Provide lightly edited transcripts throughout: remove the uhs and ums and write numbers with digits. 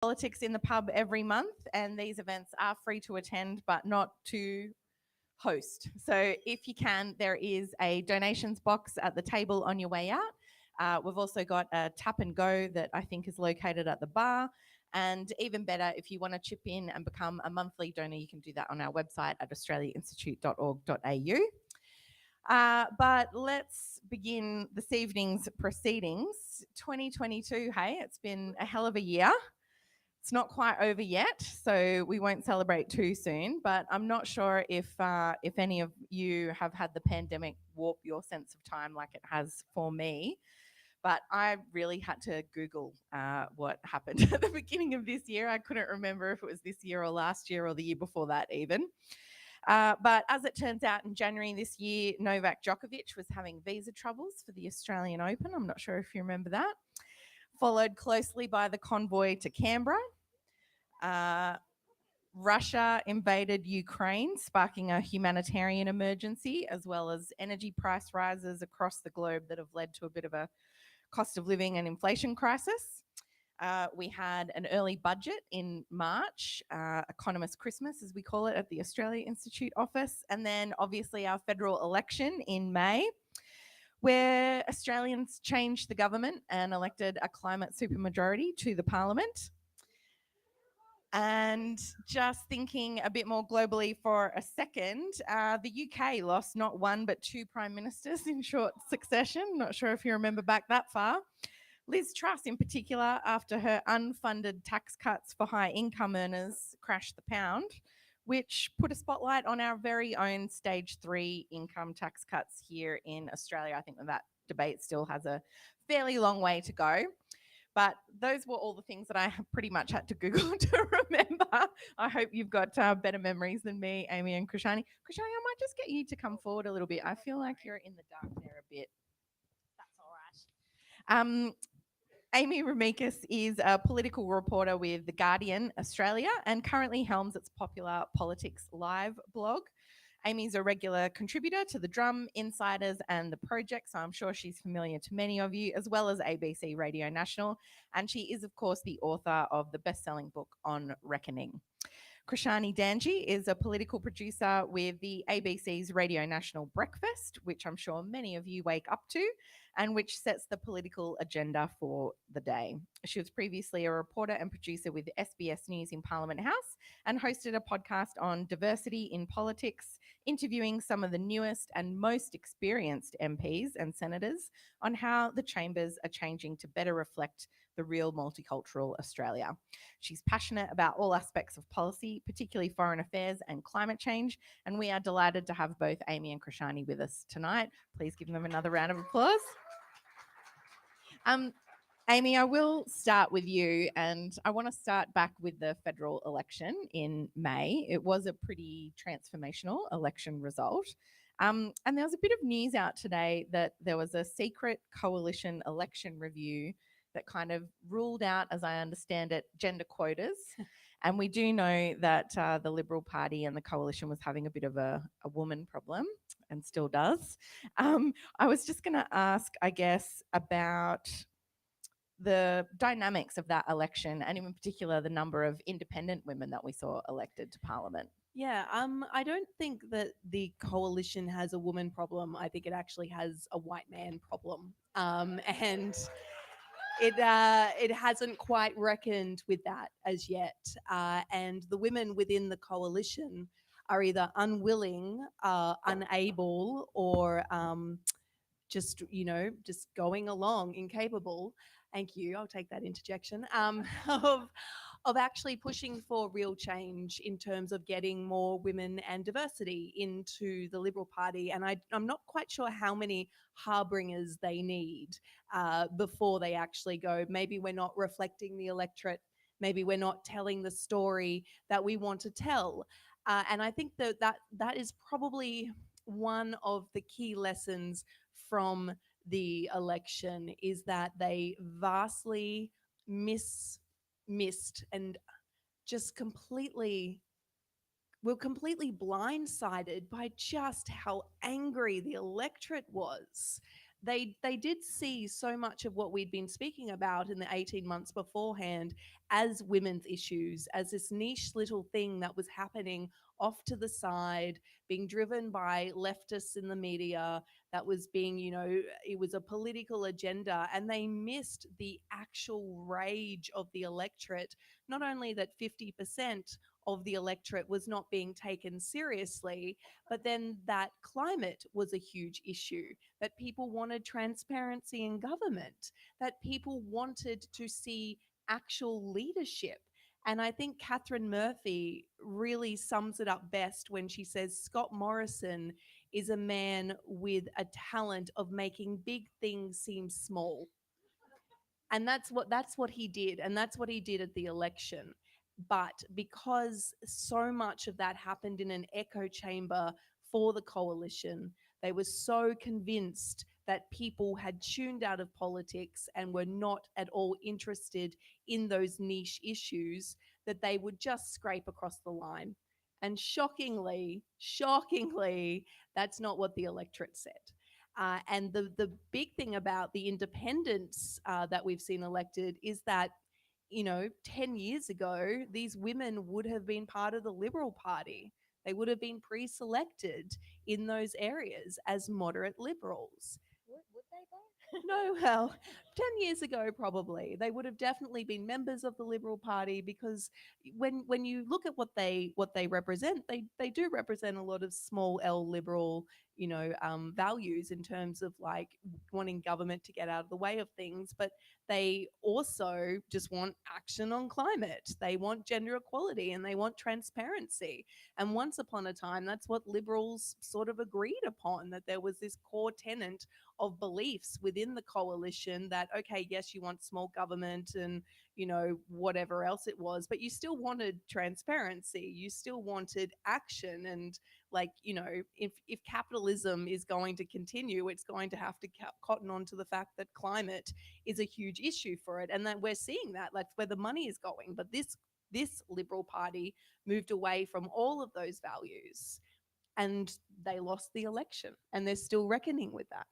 Politics in the Pub every month, and these events are free to attend but not to host. So if you can, there is a donations box at the table on your way out. We've also got a tap and go that I think is located at the bar. And even better, if you want to chip in and become a monthly donor, you can do that on our website at australiainstitute.org.au. But let's begin this evening's proceedings. 2022, hey, it's been a hell of a year. It's not quite over yet, so we won't celebrate too soon. But I'm not sure if any of you have had the pandemic warp your sense of time like it has for me. But I really had to Google what happened at the beginning of this year. I couldn't remember if it was this year or last year or the year before that even. But as it turns out, in January this year, Novak Djokovic was having visa troubles for the Australian Open. I'm not sure if you remember that. Followed closely by the convoy to Canberra. Russia invaded Ukraine, sparking a humanitarian emergency, as well as energy price rises across the globe that have led to a bit of a cost of living and inflation crisis. We had an early budget in March, Economist Christmas, as we call it, at the Australia Institute office, and then obviously our federal election in May, where Australians changed the government and elected a climate supermajority to the parliament. And just thinking a bit more globally for a second, the UK lost not one but two prime ministers in short succession. Not sure if you remember back that far. Liz Truss, in particular, after her unfunded tax cuts for high income earners crashed the pound, which put a spotlight on our very own stage 3 income tax cuts here in Australia. I think that debate still has a fairly long way to go. But those were all the things that I pretty much had to Google to remember. I hope you've got better memories than me, Amy and Krishani. Krishani, I might just get you to come forward a little bit. I feel like you're in the dark there a bit. That's all right. Amy Remeikis is a political reporter with The Guardian Australia and currently helms its popular Politics Live blog. Amy's a regular contributor to The Drum, Insiders, and The Project, so I'm sure she's familiar to many of you, as well as ABC Radio National. And she is, of course, the author of the best-selling book On Reckoning. Krishani Dhanji is a political producer with the ABC's Radio National Breakfast, which I'm sure many of you wake up to, and which sets the political agenda for the day. She was previously a reporter and producer with SBS News in Parliament House and hosted a podcast on diversity in politics, interviewing some of the newest and most experienced MPs and senators on how the chambers are changing to better reflect the real multicultural Australia. She's passionate about all aspects of policy, particularly foreign affairs and climate change, and we are delighted to have both Amy and Krishani with us tonight. Please give them another round of applause. Amy, I will start with you, and I want to start back with the federal election in May. It was a pretty transformational election result. And there was a bit of news out today that there was a secret coalition election review that kind of ruled out, as I understand it, gender quotas. And we do know that the Liberal Party and the coalition was having a bit of a woman problem and still does. I was just going to ask, I guess, about the dynamics of that election and in particular the number of independent women that we saw elected to Parliament. Yeah, I don't think that the coalition has a woman problem. I think it actually has a white man problem. And it hasn't quite reckoned with that as yet. And the women within the coalition are either unwilling, unable, or just going along, incapable. Thank you. I'll take that interjection. Of actually pushing for real change in terms of getting more women and diversity into the Liberal Party. And I'm not quite sure how many harbingers they need before they actually go, maybe we're not reflecting the electorate, maybe we're not telling the story that we want to tell. And I think that is probably one of the key lessons from the election, is that they vastly missed and just were completely blindsided by just how angry the electorate was they did see so much of what we'd been speaking about in the 18 months beforehand as women's issues, as this niche little thing that was happening off to the side, being driven by leftists in the media, that was being, it was a political agenda. And they missed the actual rage of the electorate. Not only that 50% of the electorate was not being taken seriously, but then that climate was a huge issue, that people wanted transparency in government, that people wanted to see actual leadership. And I think Catherine Murphy really sums it up best when she says Scott Morrison is a man with a talent of making big things seem small. And that's what he did, and that's what he did at the election. But because so much of that happened in an echo chamber for the coalition, they were so convinced that people had tuned out of politics and were not at all interested in those niche issues, that they would just scrape across the line. And shockingly, that's not what the electorate said. And the big thing about the independents that we've seen elected is that, 10 years ago, these women would have been part of the Liberal Party. They would have been pre selected in those areas as moderate liberals. Would they though? No, well, 10 years ago, probably. They would have definitely been members of the Liberal Party, because when you look at what they represent, they do represent a lot of small L liberal, values in terms of like wanting government to get out of the way of things. But they also just want action on climate. They want gender equality and they want transparency. And once upon a time, that's what liberals sort of agreed upon, that there was this core tenet of beliefs within the coalition that, okay, yes, you want small government and, whatever else it was, but you still wanted transparency. You still wanted action. And like, if capitalism is going to continue, it's going to have to cotton on to the fact that climate is a huge issue for it. And that we're seeing that, that's where the money is going. But this Liberal Party moved away from all of those values, and they lost the election, and they're still reckoning with that.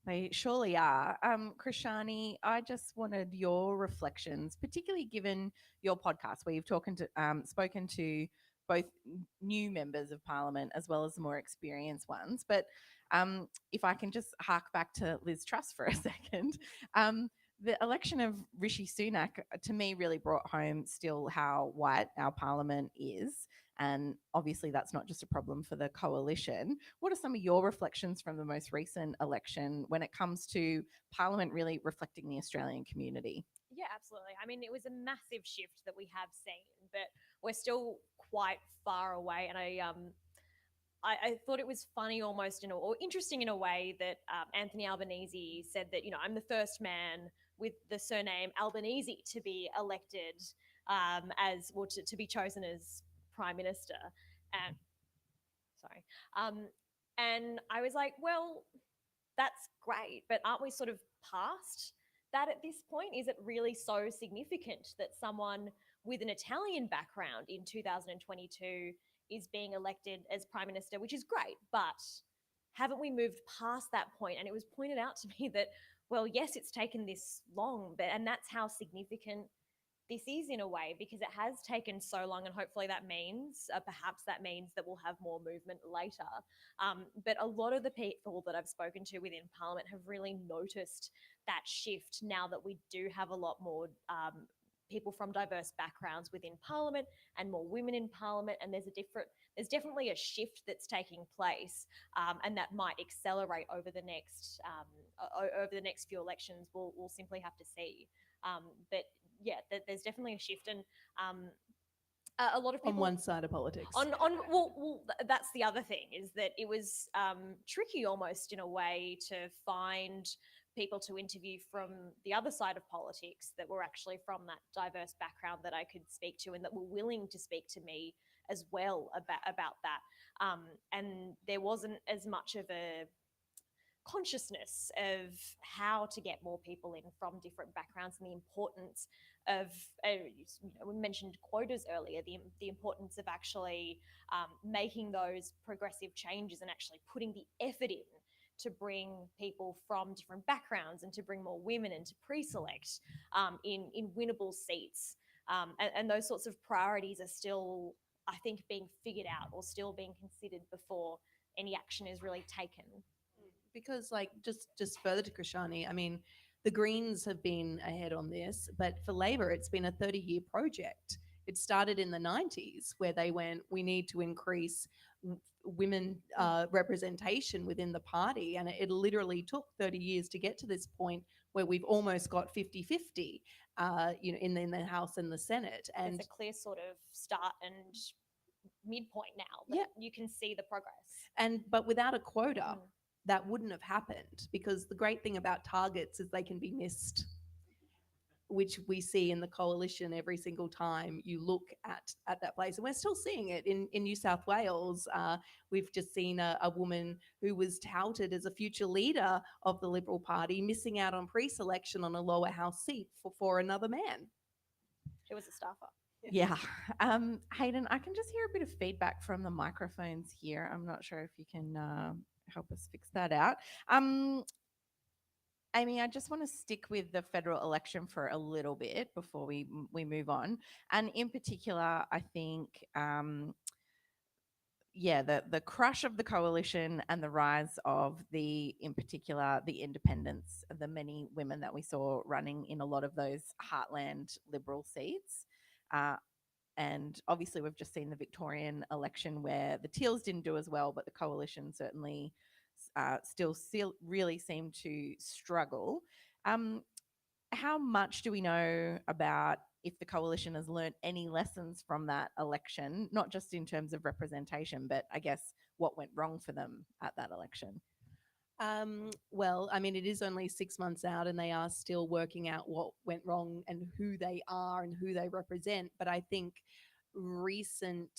They surely are. Krishani, I just wanted your reflections, particularly given your podcast where you've spoken to both new members of parliament as well as the more experienced ones. But if I can just hark back to Liz Truss for a second, the election of Rishi Sunak to me really brought home still how white our parliament is. And obviously, that's not just a problem for the coalition. What are some of your reflections from the most recent election when it comes to Parliament really reflecting the Australian community? Yeah, absolutely. I mean, it was a massive shift that we have seen, but we're still quite far away. And I thought it was funny almost or interesting in a way that Anthony Albanese said that, I'm the first man with the surname Albanese to be elected as, well, to be chosen as prime minister. And sorry. And I was like, well, that's great, but aren't we sort of past that at this point? Is it really so significant that someone with an Italian background in 2022 is being elected as prime minister, which is great, but haven't we moved past that point? And it was pointed out to me that, well, yes, it's taken this long, and that's how significant this is in a way, because it has taken so long, and hopefully that means perhaps that means that we'll have more movement later. But a lot of the people that I've spoken to within Parliament have really noticed that shift now that we do have a lot more people from diverse backgrounds within Parliament and more women in Parliament, and there's definitely a shift that's taking place, and that might accelerate over the next few elections. We'll simply have to see. But yeah, there's definitely a shift, and a lot of people On one side of politics. That's the other thing, is that it was tricky almost in a way to find people to interview from the other side of politics that were actually from that diverse background that I could speak to, and that were willing to speak to me as well about that. And there wasn't as much of a consciousness of how to get more people in from different backgrounds, and the importance of, we mentioned quotas earlier, the importance of actually making those progressive changes and actually putting the effort in to bring people from different backgrounds and to bring more women and to pre-select in winnable seats. And those sorts of priorities are still, I think, being figured out or still being considered before any action is really taken. Because like just further to Krishani, I mean, the Greens have been ahead on this, but for Labor, it's been a 30-year project. It started in the 90s where they went, we need to increase women representation within the party. And it literally took 30 years to get to this point where we've almost got 50-50, in the House and the Senate. And There's a clear sort of start and midpoint now that Yeah. you can see the progress. but without a quota, that wouldn't have happened, because the great thing about targets is they can be missed, which we see in the coalition every single time you look at that place. And we're still seeing it in New South Wales. We've just seen a woman who was touted as a future leader of the Liberal Party missing out on pre-selection on a lower house seat for another man. It was a staffer. Yeah. Hayden, I can just hear a bit of feedback from the microphones here. I'm not sure if you can help us fix that out. Amy, I just want to stick with the federal election for a little bit before we move on. And in particular, I think, the crush of the coalition and the rise of in particular, the independents, the many women that we saw running in a lot of those heartland Liberal seats. And obviously, we've just seen the Victorian election where the Teals didn't do as well, but the coalition certainly still really seem to struggle. How much do we know about if the coalition has learnt any lessons from that election, not just in terms of representation, but I guess what went wrong for them at that election? Well, I mean, it is only 6 months out and they are still working out what went wrong and who they are and who they represent. But I think recent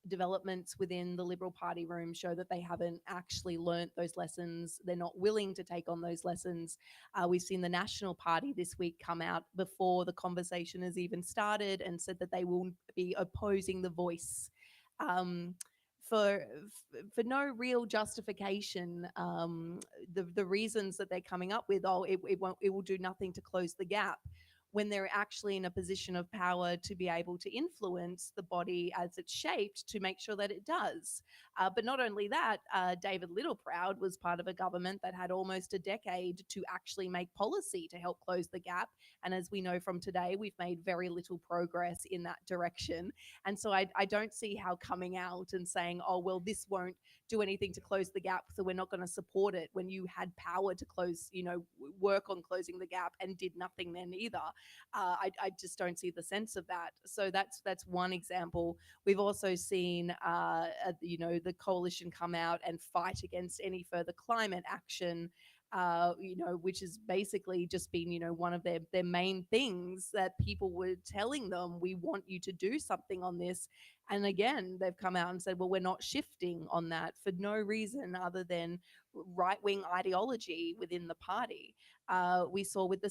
developments within the Liberal Party room show that they haven't actually learnt those lessons. They're not willing to take on those lessons. We've seen the National Party this week come out before the conversation has even started and said that they will be opposing the voice. For no real justification, the reasons that they're coming up with, it will do nothing to close the gap, when they're actually in a position of power to be able to influence the body as it's shaped to make sure that it does. But not only that, David Littleproud was part of a government that had almost a decade to actually make policy to help close the gap. And as we know from today, we've made very little progress in that direction. And so I don't see how coming out and saying, oh, well, this won't do anything to close the gap, so we're not going to support it, when you had power to work on closing the gap and did nothing then either. I just don't see the sense of that. So that's one example. We've also seen, the coalition come out and fight against any further climate action, which has basically just been, one of their main things that people were telling them, we want you to do something on this. And again, they've come out and said, well, we're not shifting on that for no reason other than right-wing ideology within the party. We saw with the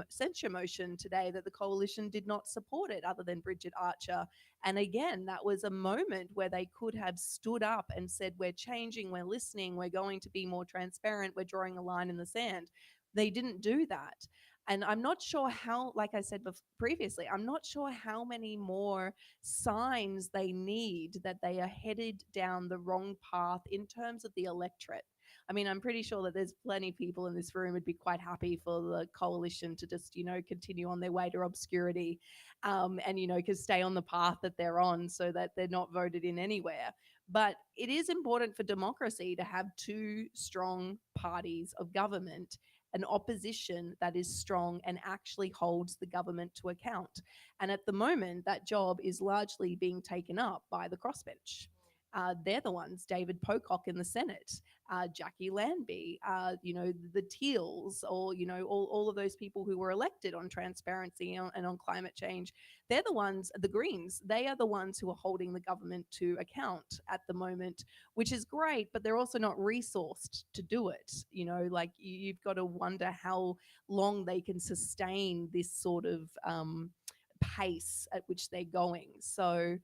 censure motion today that the coalition did not support it other than Bridget Archer. And again, that was a moment where they could have stood up and said, we're changing, we're listening, we're going to be more transparent, we're drawing a line in the sand. They didn't do that. And I'm not sure how, like I said previously, I'm not sure how many more signs they need that they are headed down the wrong path in terms of the electorate. I mean, I'm pretty sure that there's plenty of people in this room would be quite happy for the coalition to just, continue on their way to obscurity, and, because stay on the path that they're on so that they're not voted in anywhere. But it is important for democracy to have two strong parties of government, an opposition that is strong and actually holds the government to account. And at the moment, that job is largely being taken up by the crossbench. They're the ones, David Pocock in the Senate, Jackie Lambie, the Teals, or, all of those people who were elected on transparency and on climate change. They're the ones, the Greens, they are the ones who are holding the government to account at the moment, which is great, but they're also not resourced to do it. You've got to wonder how long they can sustain this sort of pace at which they're going. So,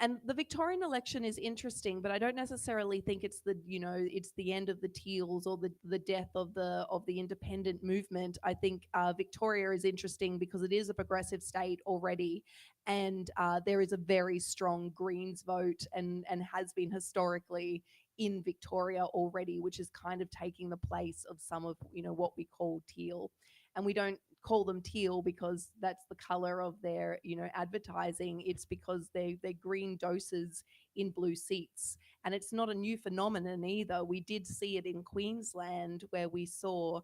And the Victorian election is interesting, but I don't necessarily think it's it's the end of the Teals or the death of the independent movement. I think Victoria is interesting because it is a progressive state already, and there is a very strong Greens vote, and has been historically in Victoria already, which is kind of taking the place of some of what we call teal. And we don't call them teal because that's the color of their advertising. It's because they're green doses in blue seats. And it's not a new phenomenon either. We did see it in Queensland, where we saw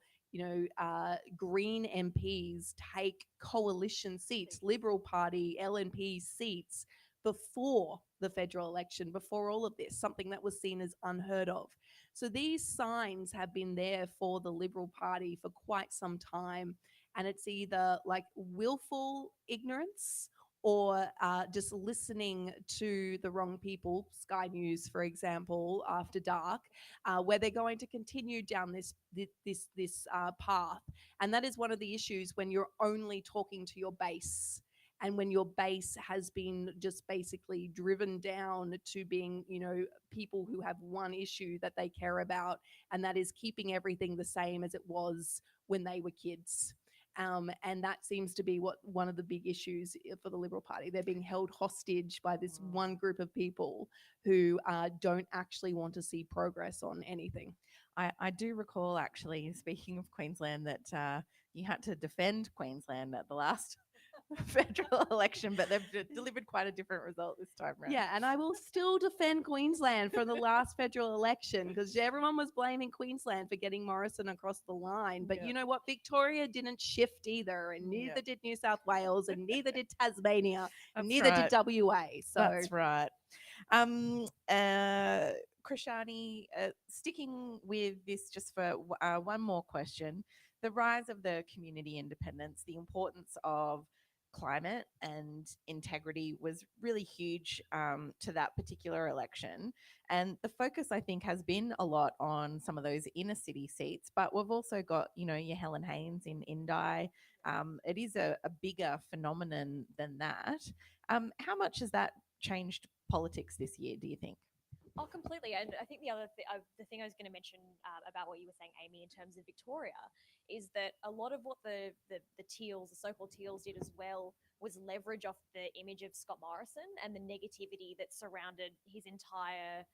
Green MPs take coalition seats, Liberal Party LNP seats, before the federal election, before all of this, something that was seen as unheard of. So these signs have been there for the Liberal Party for quite some time. And it's either like willful ignorance or just listening to the wrong people, Sky News, for example, after dark, where they're going to continue down this path. And that is one of the issues when you're only talking to your base, and when your base has been just basically driven down to being people who have one issue that they care about, and that is keeping everything the same as it was when they were kids. And that seems to be one of the big issues for the Liberal Party. They're being held hostage by this one group of people who don't actually want to see progress on anything. I do recall, actually, speaking of Queensland, that you had to defend Queensland at the last federal election, but they've delivered quite a different result this time around. Yeah, and I will still defend Queensland from the last federal election, because everyone was blaming Queensland for getting Morrison across the line. But you know what? Victoria didn't shift either, and neither did New South Wales, and neither did Tasmania, and neither did WA. So that's right. Krishani, sticking with this just for one more question, the rise of the community independence, the importance of climate and integrity was really huge to that particular election. And the focus, I think, has been a lot on some of those inner city seats, but we've also got, your Helen Haynes in Indi. It is a bigger phenomenon than that. How much has that changed politics this year, do you think? Oh, completely. And I think the thing I was going to mention about what you were saying, Amy, in terms of Victoria, is that a lot of what the Teals, the so-called Teals, did as well was leverage off the image of Scott Morrison and the negativity that surrounded his entire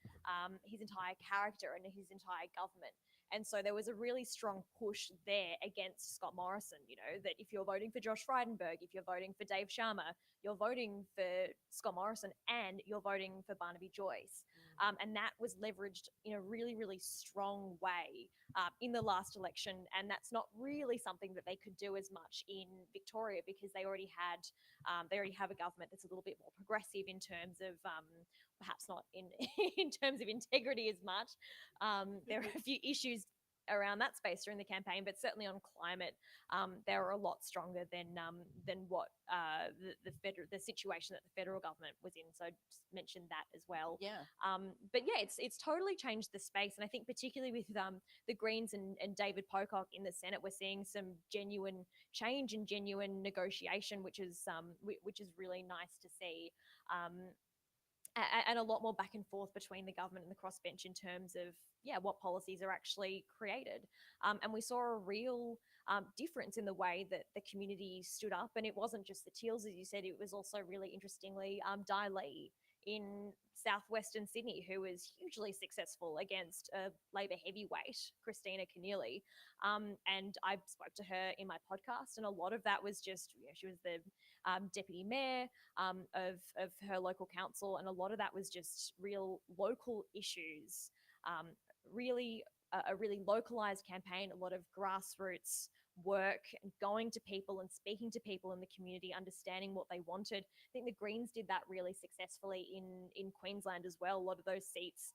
character and his entire government. And so there was a really strong push there against Scott Morrison, that if you're voting for Josh Frydenberg, if you're voting for Dave Sharma, you're voting for Scott Morrison and you're voting for Barnaby Joyce. And that was leveraged in a really, really strong way in the last election. And that's not really something that they could do as much in Victoria, because they already have a government that's a little bit more progressive in terms of perhaps not in in terms of integrity as much. There are a few issues around that space during the campaign, but certainly on climate, they were a lot stronger than what the situation that the federal government was in. So just mentioned that as well. Yeah. But yeah, it's totally changed the space, and I think particularly with the Greens and David Pocock in the Senate, we're seeing some genuine change and genuine negotiation, which is really nice to see. And a lot more back and forth between the government and the crossbench in terms of what policies are actually created. And we saw a real difference in the way that the community stood up. And it wasn't just the Teals, as you said, it was also really interestingly Di Lee in southwestern Sydney, who was hugely successful against a Labor heavyweight, Christina Keneally. And I spoke to her in my podcast, and a lot of that was just, she was the deputy mayor of her local council, and a lot of that was just real local issues, really a really localized campaign, a lot of grassroots work and going to people and speaking to people in the community, understanding what they wanted. I think the Greens did that really successfully in Queensland as well. A lot of those seats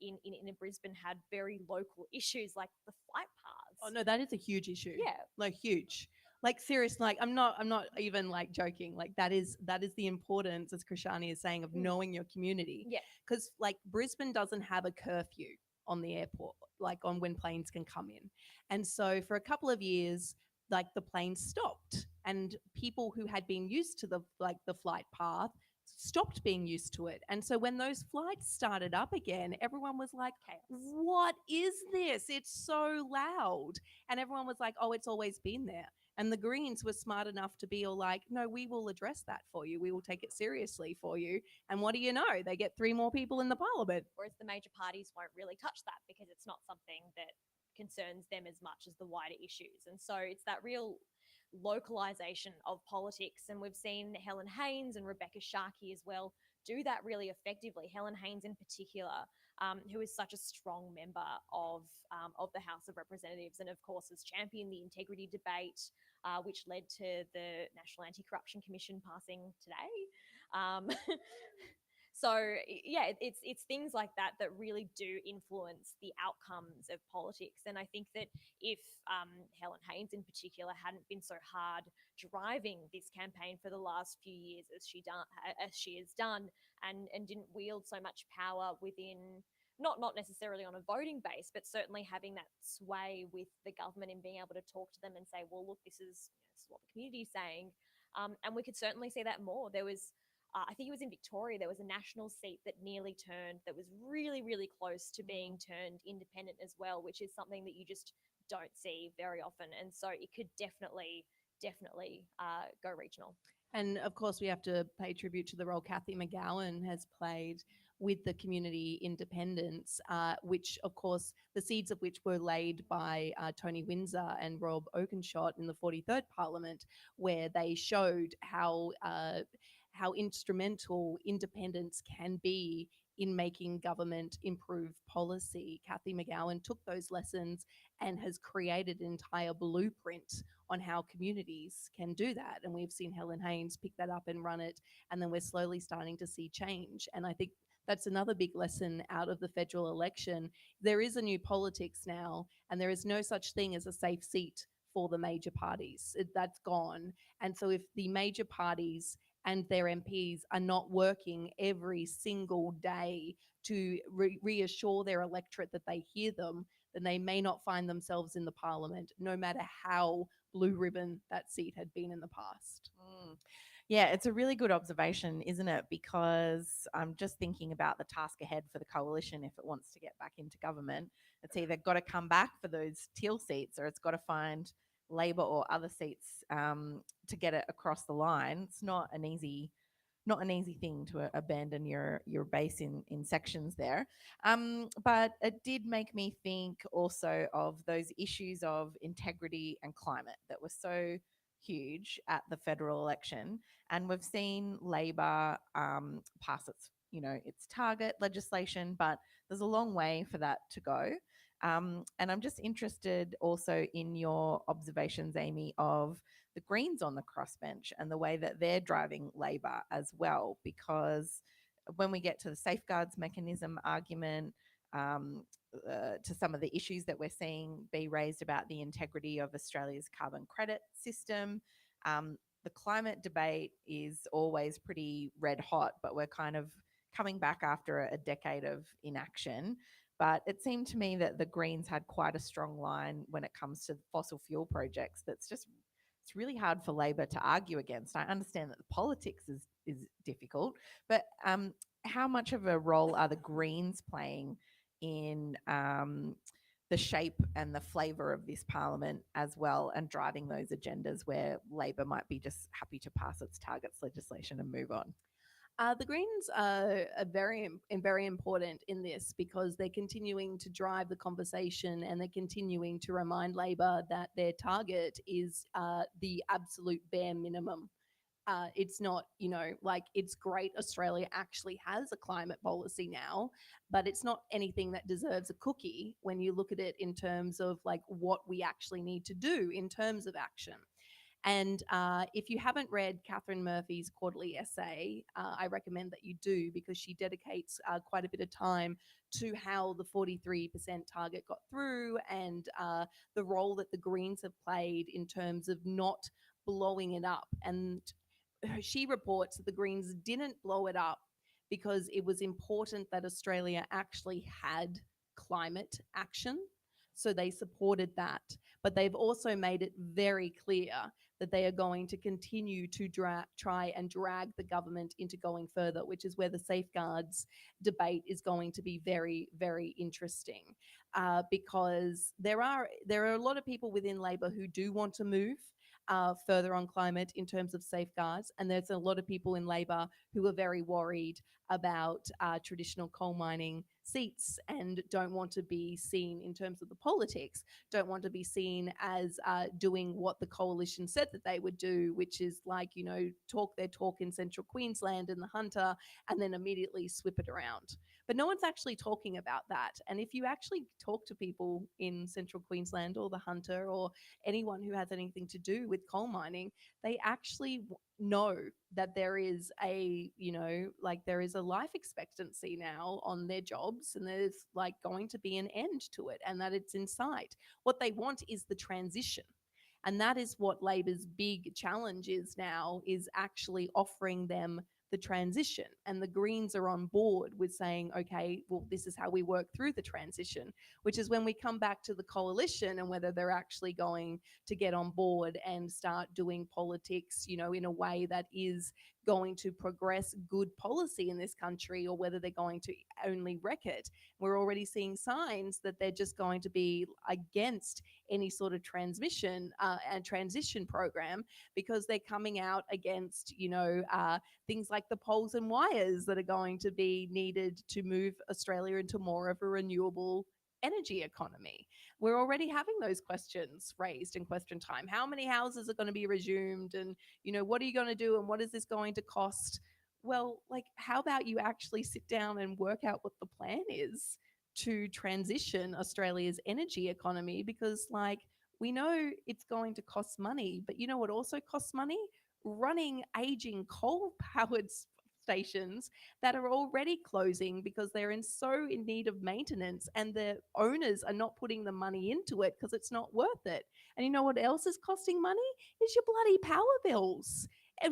in Brisbane had very local issues like the flight paths. Oh no, that is a huge issue. Yeah. Like huge. Like serious, like I'm not even like joking. Like that is the importance, as Krishani is saying, of knowing your community. Yeah. Because like Brisbane doesn't have a curfew on the airport, like on when planes can come in. And so for a couple of years, like the planes stopped, and people who had been used to the flight path stopped being used to it. And so when those flights started up again, everyone was like, Chaos. what is this? It's so loud. And everyone was like, oh, it's always been there. And the Greens were smart enough to be all like, no, we will address that for you. We will take it seriously for you. And what do you know? They get 3 more people in the parliament. Whereas the major parties won't really touch that because it's not something that concerns them as much as the wider issues. And so it's that real localization of politics. And we've seen Helen Haynes and Rebecca Sharkey as well do that really effectively. Helen Haynes, in particular, who is such a strong member of the House of Representatives, and of course has championed the integrity debate, which led to the National Anti-Corruption Commission passing today. Um, So yeah, it's things like that that really do influence the outcomes of politics. And I think that if Helen Haynes in particular hadn't been so hard driving this campaign for the last few years as she has done, and didn't wield so much power within, not necessarily on a voting base, but certainly having that sway with the government and being able to talk to them and say, well, look, this is what the community is saying. And we could certainly see that more. There was I think it was in Victoria, there was a national seat that nearly turned, that was really, really close to being turned independent as well, which is something that you just don't see very often. And so it could definitely, definitely go regional. And of course, we have to pay tribute to the role Kathy McGowan has played with the community independence, which, of course, the seeds of which were laid by Tony Windsor and Rob Oakeshott in the 43rd Parliament, where they showed how instrumental independence can be in making government improve policy. Kathy McGowan took those lessons and has created an entire blueprint on how communities can do that. And we've seen Helen Haynes pick that up and run it. And then we're slowly starting to see change. And I think that's another big lesson out of the federal election. There is a new politics now, and there is no such thing as a safe seat for the major parties. That's gone. And so if the major parties and their MPs are not working every single day to reassure their electorate that they hear them, then they may not find themselves in the parliament, no matter how blue ribbon that seat had been in the past. Yeah, it's a really good observation, isn't it? Because I'm just thinking about the task ahead for the coalition if it wants to get back into government. It's either got to come back for those teal seats, or it's got to find Labor or other seats to get it across the line. It's not an easy thing to abandon your base in sections there. But it did make me think also of those issues of integrity and climate that were so huge at the federal election. And we've seen Labor pass its target legislation, but there's a long way for that to go. And I'm just interested also in your observations, Amy, of the Greens on the crossbench and the way that they're driving Labor as well. Because when we get to the safeguards mechanism argument, to some of the issues that we're seeing be raised about the integrity of Australia's carbon credit system, the climate debate is always pretty red hot, but we're kind of coming back after a decade of inaction. But it seemed to me that the Greens had quite a strong line when it comes to fossil fuel projects. It's really hard for Labor to argue against. I understand that the politics is difficult, but how much of a role are the Greens playing in the shape and the flavour of this parliament as well, and driving those agendas where Labor might be just happy to pass its targets legislation and move on? The Greens are very important in this because they're continuing to drive the conversation, and they're continuing to remind Labor that their target is the absolute bare minimum. It's not, like, it's great Australia actually has a climate policy now, but it's not anything that deserves a cookie when you look at it in terms of like what we actually need to do in terms of action. And if you haven't read Catherine Murphy's quarterly essay, I recommend that you do, because she dedicates quite a bit of time to how the 43% target got through, and the role that the Greens have played in terms of not blowing it up. And she reports that the Greens didn't blow it up because it was important that Australia actually had climate action. So they supported that. But they've also made it very clear that they are going to continue to try and drag the government into going further, which is where the safeguards debate is going to be very, very interesting. Because there are a lot of people within Labor who do want to move further on climate in terms of safeguards, and there's a lot of people in Labor who are very worried about traditional coal mining seats and don't want to be seen in terms of the politics, don't want to be seen as doing what the coalition said that they would do, which is like, talk their talk in central Queensland and the Hunter and then immediately swip it around. But no one's actually talking about that. And if you actually talk to people in central Queensland or the Hunter or anyone who has anything to do with coal mining, they actually know that there is there is a life expectancy now on their jobs, and there's like going to be an end to it, and that it's in sight. What they want is the transition. And that is what Labor's big challenge is now, is actually offering them the transition. And the Greens are on board with saying, okay, well, this is how we work through the transition, which is when we come back to the coalition and whether they're actually going to get on board and start doing politics, in a way that is going to progress good policy in this country, or whether they're going to only wreck it. We're already seeing signs that they're just going to be against any sort of transmission and transition program, because they're coming out against, things like the poles and wires that are going to be needed to move Australia into more of a renewable energy economy. We're already having those questions raised in question time. How many houses are going to be resumed? And, what are you going to do? And what is this going to cost? Well, how about you actually sit down and work out what the plan is to transition Australia's energy economy? Because, we know it's going to cost money, but you know what also costs money? Running aging coal-powered stations that are already closing because they're in need of maintenance, and the owners are not putting the money into it because it's not worth it. And you know what else is costing money? Is your bloody power bills,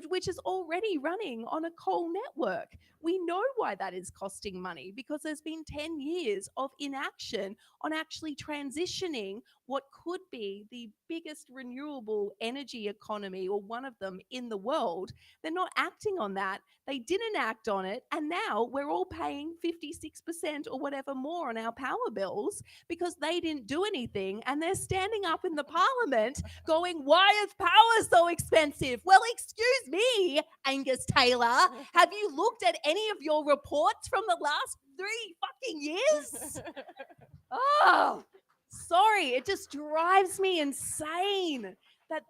which is already running on a coal network. We know why that is costing money, because there's been 10 years of inaction on actually transitioning what could be the biggest renewable energy economy, or one of them, in the world. They're not acting on that. They didn't act on it. And now we're all paying 56% or whatever more on our power bills because they didn't do anything. And they're standing up in the parliament going, why is power so expensive? Well, excuse me, Angus Taylor. Have you looked at any of your reports from the last 3 fucking years? Oh, sorry. It just drives me insane that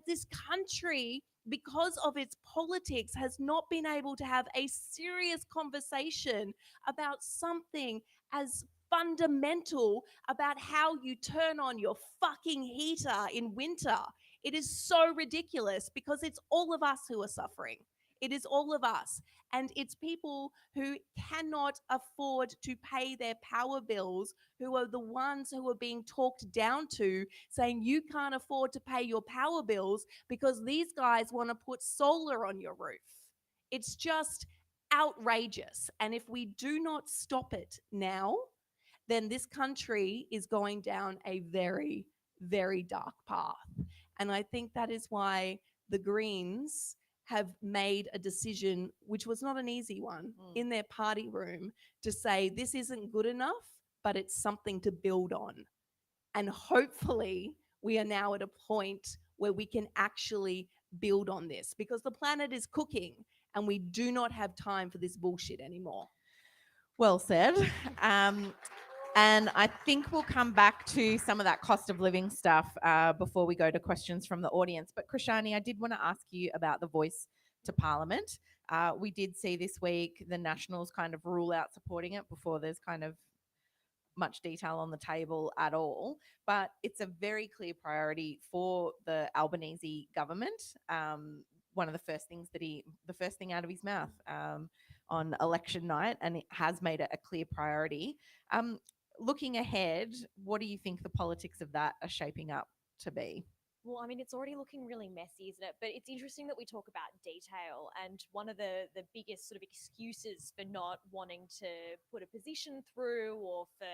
this country, because of its politics, has not been able to have a serious conversation about something as fundamental about how you turn on your fucking heater in winter. It is so ridiculous, because it's all of us who are suffering. It is all of us. And it's people who cannot afford to pay their power bills, who are the ones who are being talked down to, saying you can't afford to pay your power bills because these guys want to put solar on your roof. It's just outrageous. And if we do not stop it now, then this country is going down a very, very dark path. And I think that is why the Greens have made a decision, which was not an easy one, in their party room, to say this isn't good enough, but it's something to build on. And hopefully we are now at a point where we can actually build on this, because the planet is cooking and we do not have time for this bullshit anymore. Well said. And I think we'll come back to some of that cost of living stuff before we go to questions from the audience. But Krishani, I did want to ask you about the voice to Parliament. We did see this week the Nationals kind of rule out supporting it before there's kind of much detail on the table at all. But it's a very clear priority for the Albanese government. One of the first thing out of his mouth on election night, and it has made it a clear priority. Looking ahead, what do you think the politics of that are shaping up to be? Well, I mean, it's already looking really messy, isn't it? But it's interesting that we talk about detail. And one of the biggest sort of excuses for not wanting to put a position through, or for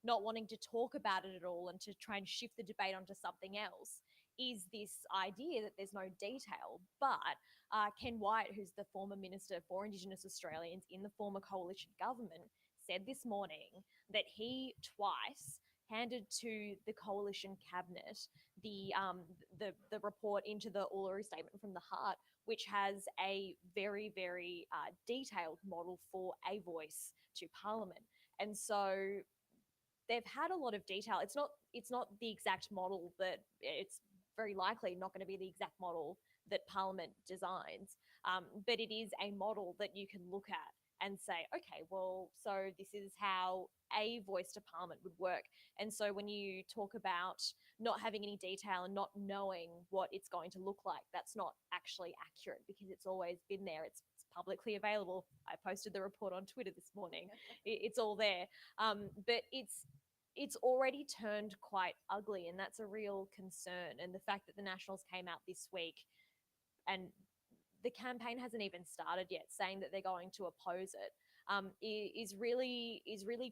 not wanting to talk about it at all and to try and shift the debate onto something else, is this idea that there's no detail. But Ken White, who's the former Minister for Indigenous Australians in the former coalition government, said this morning that he twice handed to the coalition cabinet the report into the Uluru Statement from the Heart, which has a very detailed model for a voice to Parliament. And so they've had a lot of detail. It's not the exact model that it's very likely not going to be the exact model that Parliament designs, but it is a model that you can look at and say, okay, well, so this is how a voice to Parliament would work. And so when you talk about not having any detail and not knowing what it's going to look like, that's not actually accurate because it's always been there. It's publicly available. I posted the report on Twitter this morning. It's all there. But it's already turned quite ugly, and that's a real concern. And the fact that the Nationals came out this week and the campaign hasn't even started yet, saying that they're going to oppose it, is really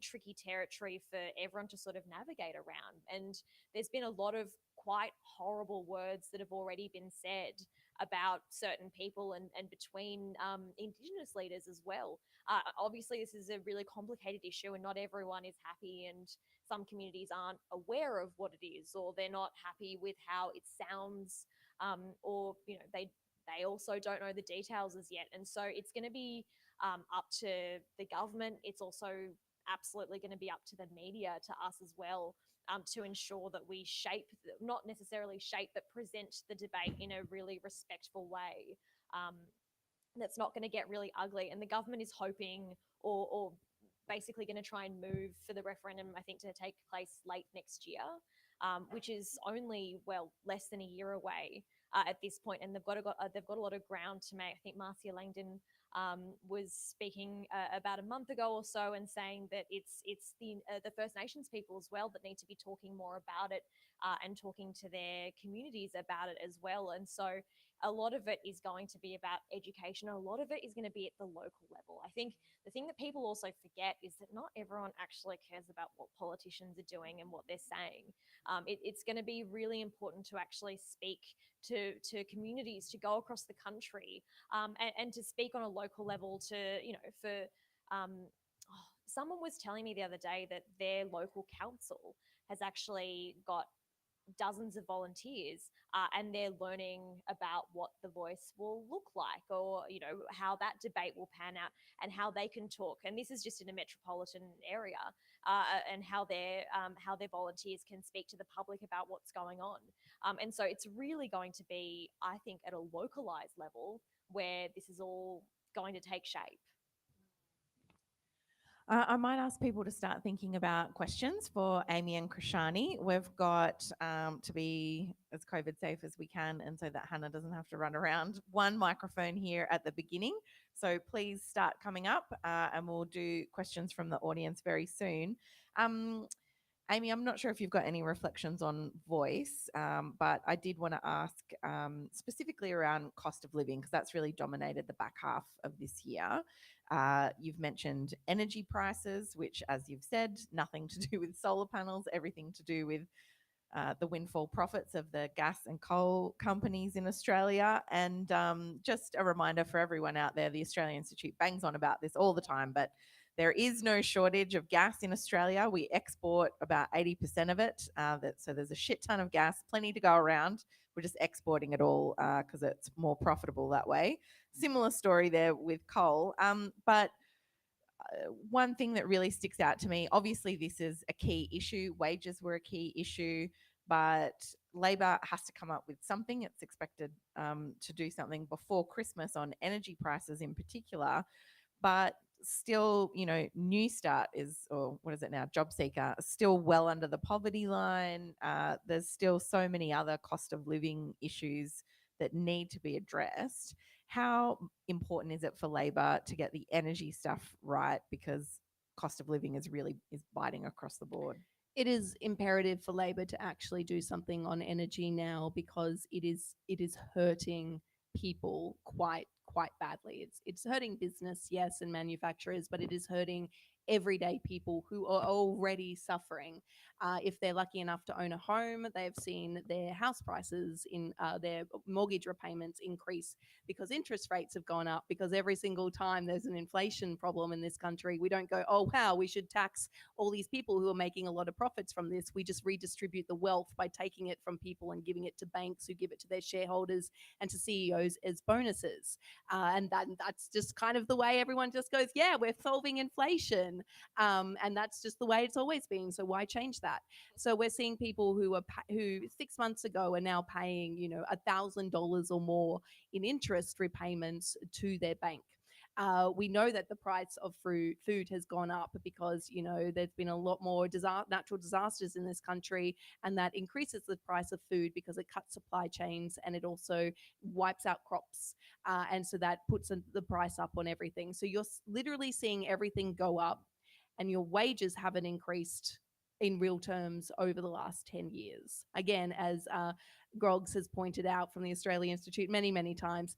tricky territory for everyone to sort of navigate around. And there's been a lot of quite horrible words that have already been said about certain people and between Indigenous leaders as well. Obviously, this is a really complicated issue, and not everyone is happy, and some communities aren't aware of what it is, or they're not happy with how it sounds, or they also don't know the details as yet. And so it's going to be up to the government. It's also absolutely going to be up to the media, to us as well, to ensure that we not necessarily shape, but present the debate in a really respectful way. That's not going to get really ugly. And the government is hoping, or basically going to try and move for the referendum, I think, to take place late next year, which is only, less than a year away at this point. And they've got a lot of ground to make. I think Marcia Langdon was speaking about a month ago or so, and saying that it's the First Nations people as well that need to be talking more about it, and talking to their communities about it as well. And so a lot of it is going to be about education, and a lot of it is going to be at the local level. I think the thing that people also forget is that not everyone actually cares about what politicians are doing and what they're saying. It's going to be really important to actually speak to communities, to go across the country, and to speak on a local level, to, someone was telling me the other day that their local council has actually got dozens of volunteers, and they're learning about what the voice will look like, or how that debate will pan out, and how they can talk. And this is just in a metropolitan area, and how their volunteers can speak to the public about what's going on. And so it's really going to be, I think, at a localized level where this is all going to take shape. I might ask people to start thinking about questions for Amy and Krishani. We've got to be as COVID safe as we can, and so that Hannah doesn't have to run around, one microphone here at the beginning. So please start coming up, and we'll do questions from the audience very soon. Amy, I'm not sure if you've got any reflections on voice, but I did want to ask specifically around cost of living, because that's really dominated the back half of this year. You've mentioned energy prices, which, as you've said, nothing to do with solar panels, everything to do with the windfall profits of the gas and coal companies in Australia. And just a reminder for everyone out there, the Australian Institute bangs on about this all the time, but there is no shortage of gas in Australia. We export about 80% of it. So there's a shit ton of gas, plenty to go around. We're just exporting it all because it's more profitable that way. Similar story there with coal. But one thing that really sticks out to me, obviously this is a key issue. Wages were a key issue, but Labor has to come up with something. It's expected to do something before Christmas on energy prices in particular. But still, New Start is, or what is it now, Job Seeker, still well under the poverty line. There's still so many other cost of living issues that need to be addressed. How important is it for Labor to get the energy stuff right, because cost of living is biting across the board? It is imperative for Labor to actually do something on energy now, because it is hurting people quite badly. It's hurting business, yes, and manufacturers, but it is hurting everyday people who are already suffering. If they're lucky enough to own a home, they've seen their house prices in their mortgage repayments increase because interest rates have gone up. Because every single time there's an inflation problem in this country, we don't go, oh, wow, we should tax all these people who are making a lot of profits from this. We just redistribute the wealth by taking it from people and giving it to banks who give it to their shareholders and to CEOs as bonuses. That's just kind of the way everyone just goes, yeah, we're solving inflation. And that's just the way it's always been. So why change that? So we're seeing people who 6 months ago are now paying, $1,000 or more in interest repayments to their bank. We know that the price of food has gone up because there's been a lot more natural disasters in this country, and that increases the price of food because it cuts supply chains and it also wipes out crops, and so that puts the price up on everything. So you're literally seeing everything go up, and your wages haven't increased in real terms over the last 10 years. Again, as Groggs has pointed out from the Australia Institute many, many times,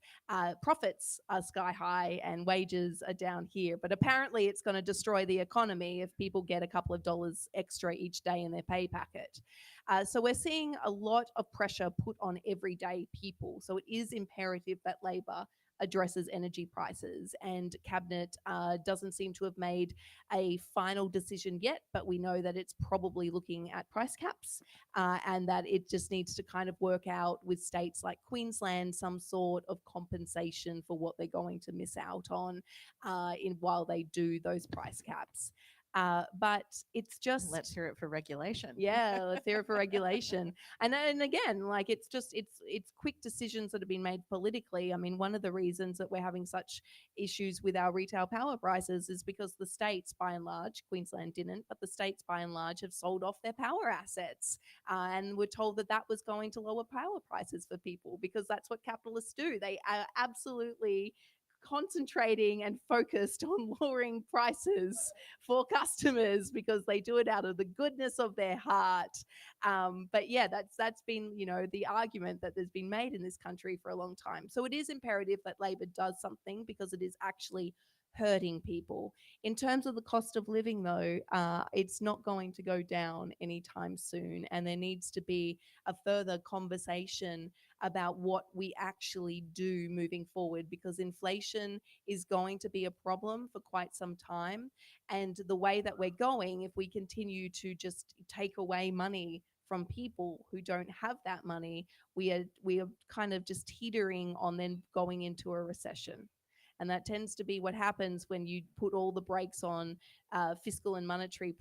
profits are sky high and wages are down here. But apparently it's going to destroy the economy if people get a couple of dollars extra each day in their pay packet. So we're seeing a lot of pressure put on everyday people. So it is imperative that Labor addresses energy prices, and Cabinet doesn't seem to have made a final decision yet, but we know that it's probably looking at price caps, and that it just needs to kind of work out with states like Queensland some sort of compensation for what they're going to miss out on while they do those price caps. But it's just, let's hear it for regulation. yeah, let's hear it for regulation. And again, like it's quick decisions that have been made politically. I mean, one of the reasons that we're having such issues with our retail power prices is because the states, by and large, Queensland didn't, but the states, by and large, have sold off their power assets, and we're told that was going to lower power prices for people because that's what capitalists do. They are absolutely concentrating and focused on lowering prices for customers because they do it out of the goodness of their heart. But yeah, that's been the argument that there's been made in this country for a long time. So it is imperative that Labor does something because it is actually hurting people. In terms of the cost of living, though, it's not going to go down anytime soon, and there needs to be a further conversation about what we actually do moving forward, because inflation is going to be a problem for quite some time. And the way that we're going, if we continue to just take away money from people who don't have that money, we are kind of just teetering on then going into a recession. And that tends to be what happens when you put all the brakes on fiscal and monetary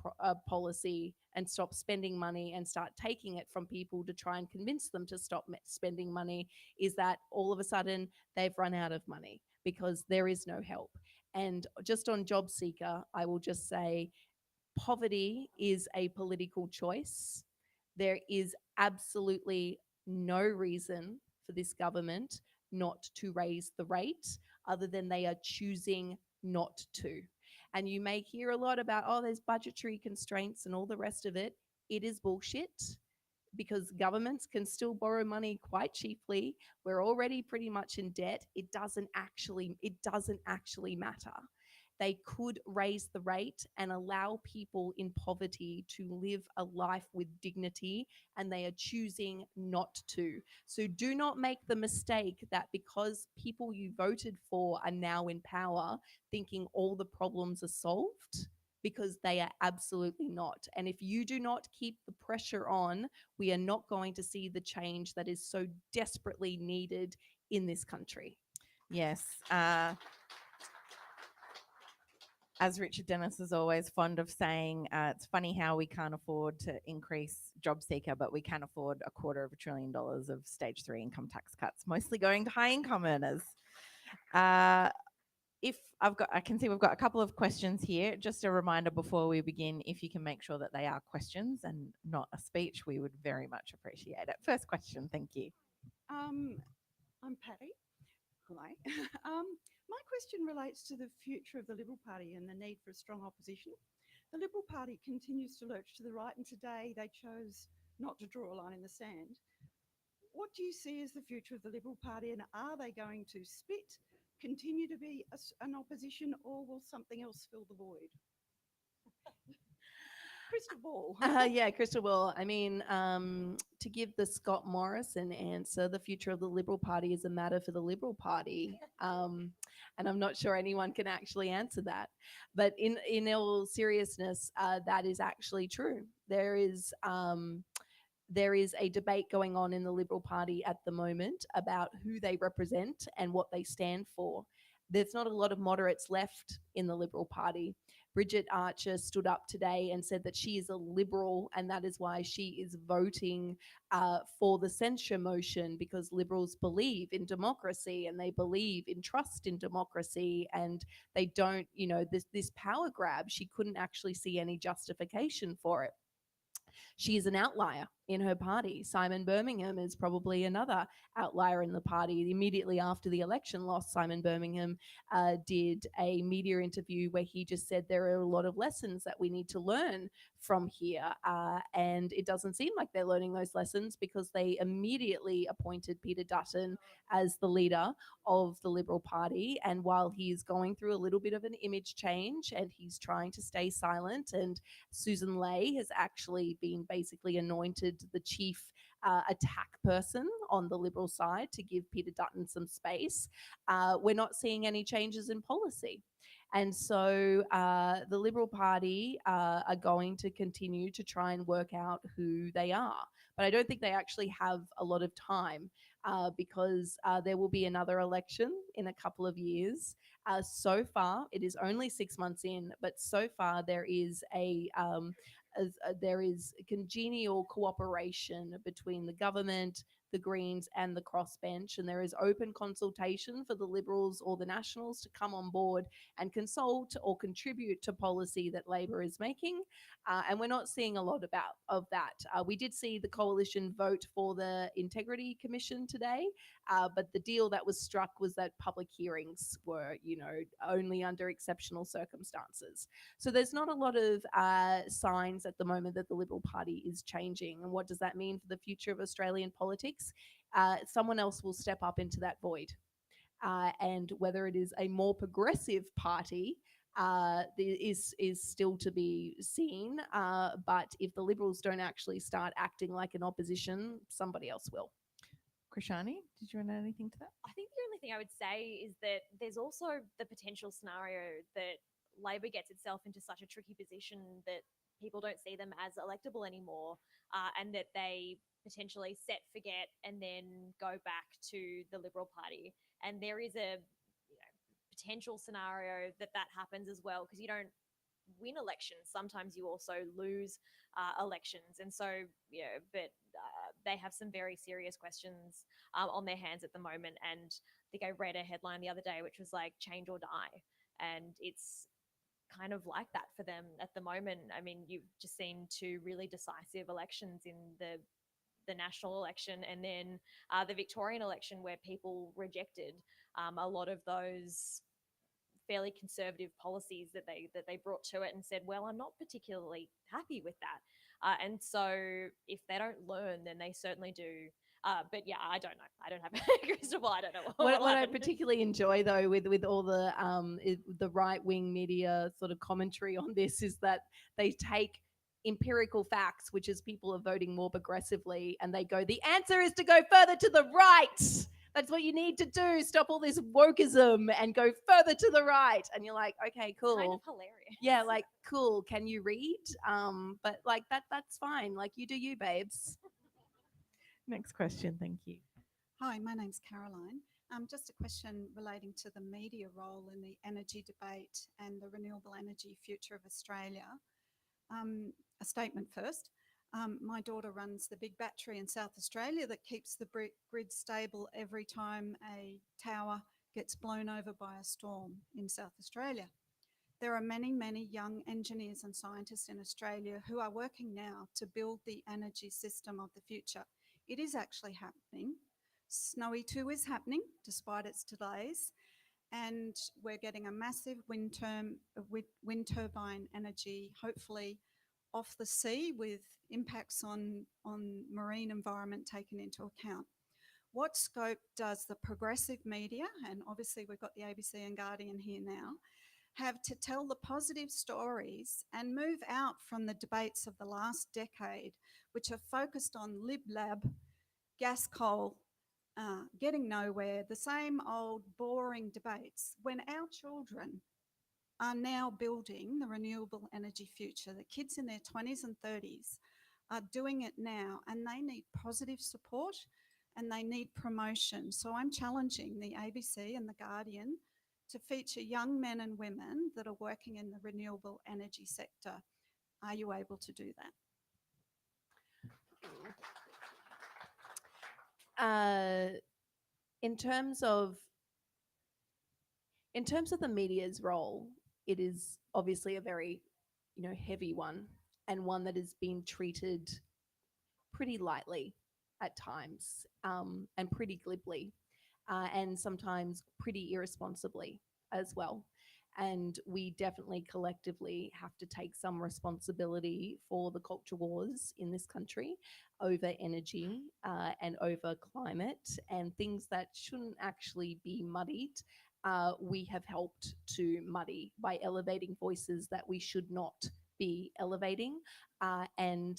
policy and stop spending money and start taking it from people to try and convince them to stop spending money, is that all of a sudden they've run out of money because there is no help. And just on job seeker, I will just say poverty is a political choice. There is absolutely no reason for this government not to raise the rate other than they are choosing not to. And you may hear a lot about, oh, there's budgetary constraints and all the rest of it. It is bullshit because governments can still borrow money quite cheaply. We're already pretty much in debt. It doesn't actually matter. They could raise the rate and allow people in poverty to live a life with dignity, and they are choosing not to. So do not make the mistake that because people you voted for are now in power, thinking all the problems are solved, because they are absolutely not. And if you do not keep the pressure on, we are not going to see the change that is so desperately needed in this country. Yes. As Richard Dennis is always fond of saying, it's funny how we can't afford to increase job seeker, but we can afford $250 billion of stage 3 income tax cuts, mostly going to high income earners. I can see we've got a couple of questions here. Just a reminder before we begin, if you can make sure that they are questions and not a speech, we would very much appreciate it. First question, thank you. I'm Patty. Hi. My question relates to the future of the Liberal Party and the need for a strong opposition. The Liberal Party continues to lurch to the right, and today they chose not to draw a line in the sand. What do you see as the future of the Liberal Party, and are they going to split, continue to be an opposition, or will something else fill the void? crystal ball. Yeah, crystal ball. I mean, to give the Scott Morrison answer, the future of the Liberal Party is a matter for the Liberal Party. And I'm not sure anyone can actually answer that. But in all seriousness, that is actually true. There is a debate going on in the Liberal Party at the moment about who they represent and what they stand for. There's not a lot of moderates left in the Liberal Party. Bridget Archer stood up today and said that she is a Liberal, and that is why she is voting for the censure motion, because Liberals believe in democracy and they believe in trust in democracy, and they don't, this power grab, she couldn't actually see any justification for it. She is an outlier in her party. Simon Birmingham is probably another outlier in the party. Immediately after the election loss, Simon Birmingham did a media interview where he just said there are a lot of lessons that we need to learn from here. And it doesn't seem like they're learning those lessons, because they immediately appointed Peter Dutton as the leader of the Liberal Party. And while he's going through a little bit of an image change and he's trying to stay silent, and Susan Ley has actually been basically anointed the chief attack person on the Liberal side to give Peter Dutton some space, we're not seeing any changes in policy. And so the Liberal Party are going to continue to try and work out who they are. But I don't think they actually have a lot of time, because there will be another election in a couple of years. So far, it is only 6 months in, but so far there is there is congenial cooperation between the government, the Greens, and the crossbench, and there is open consultation for the Liberals or the Nationals to come on board and consult or contribute to policy that Labor is making. And we're not seeing a lot of that. We did see the coalition vote for the Integrity Commission today, but the deal that was struck was that public hearings were, only under exceptional circumstances. So there's not a lot of signs at the moment that the Liberal Party is changing. And what does that mean for the future of Australian politics? Someone else will step up into that void. And whether it is a more progressive party is still to be seen. But if the Liberals don't actually start acting like an opposition, somebody else will. Krishani, did you want to add anything to that? I think the only thing I would say is that there's also the potential scenario that Labor gets itself into such a tricky position that people don't see them as electable anymore, and that they potentially set, forget, and then go back to the Liberal Party. And there is a potential scenario that happens as well, because you don't win elections. Sometimes you also lose elections. And so, but they have some very serious questions on their hands at the moment. And I think I read a headline the other day, which was like change or die. And it's kind of like that for them at the moment. I mean, you've just seen two really decisive elections in the national election and then the Victorian election, where people rejected a lot of those fairly conservative policies that they brought to it, and said, well, I'm not particularly happy with that. And so if they don't learn, then they certainly do. But yeah, I don't know. I don't have a crystal ball. I don't know what I particularly enjoy, though, with all the right wing media sort of commentary on this, is that they take empirical facts, which is people are voting more progressively, and they go, the answer is to go further to the right. That's what you need to do. Stop all this wokeism and go further to the right. And you're like, okay, cool. Kind of hilarious. Yeah, like, cool. Can you read? But like that's fine. Like, you do you, babes. Next question, thank you. Hi, my name's Caroline. Just a question relating to the media role in the energy debate and the renewable energy future of Australia. A statement first. My daughter runs the big battery in South Australia that keeps the grid stable every time a tower gets blown over by a storm in South Australia. There are many, many young engineers and scientists in Australia who are working now to build the energy system of the future. It is actually happening. Snowy 2 is happening despite its delays, and we're getting a massive wind turbine energy, hopefully off the sea, with impacts on marine environment taken into account. What scope does the progressive media, and obviously we've got the ABC and Guardian here now, have to tell the positive stories and move out from the debates of the last decade, which are focused on lib lab, gas, coal, getting nowhere, the same old boring debates, when our children are now building the renewable energy future. The kids in their 20s and 30s are doing it now, and they need positive support and they need promotion. So I'm challenging the ABC and the Guardian to feature young men and women that are working in the renewable energy sector. Are you able to do that? In terms of the media's role, it is obviously a very, heavy one, and one that has been treated pretty lightly at times, and pretty glibly, and sometimes pretty irresponsibly as well. And we definitely collectively have to take some responsibility for the culture wars in this country over energy, and over climate, and things that shouldn't actually be muddied. We have helped to muddy by elevating voices that we should not be elevating. And